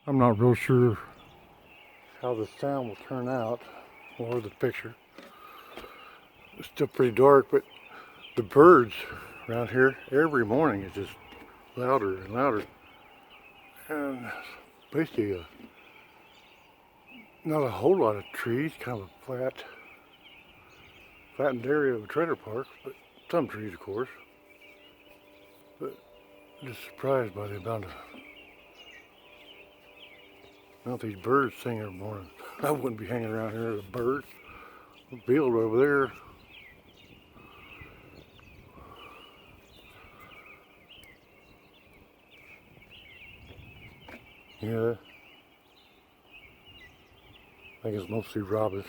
I'm not real sure how the sound will turn out or the picture. It's still pretty dark, but the birds around here every morning is just louder and louder. And basically not a whole lot of trees, kind of a flattened area of a trailer park, but some trees of course. But I'm just surprised by the amount of these birds sing every morning. I wouldn't be hanging around here with a bird. A field over there. Yeah, I think it's mostly robins.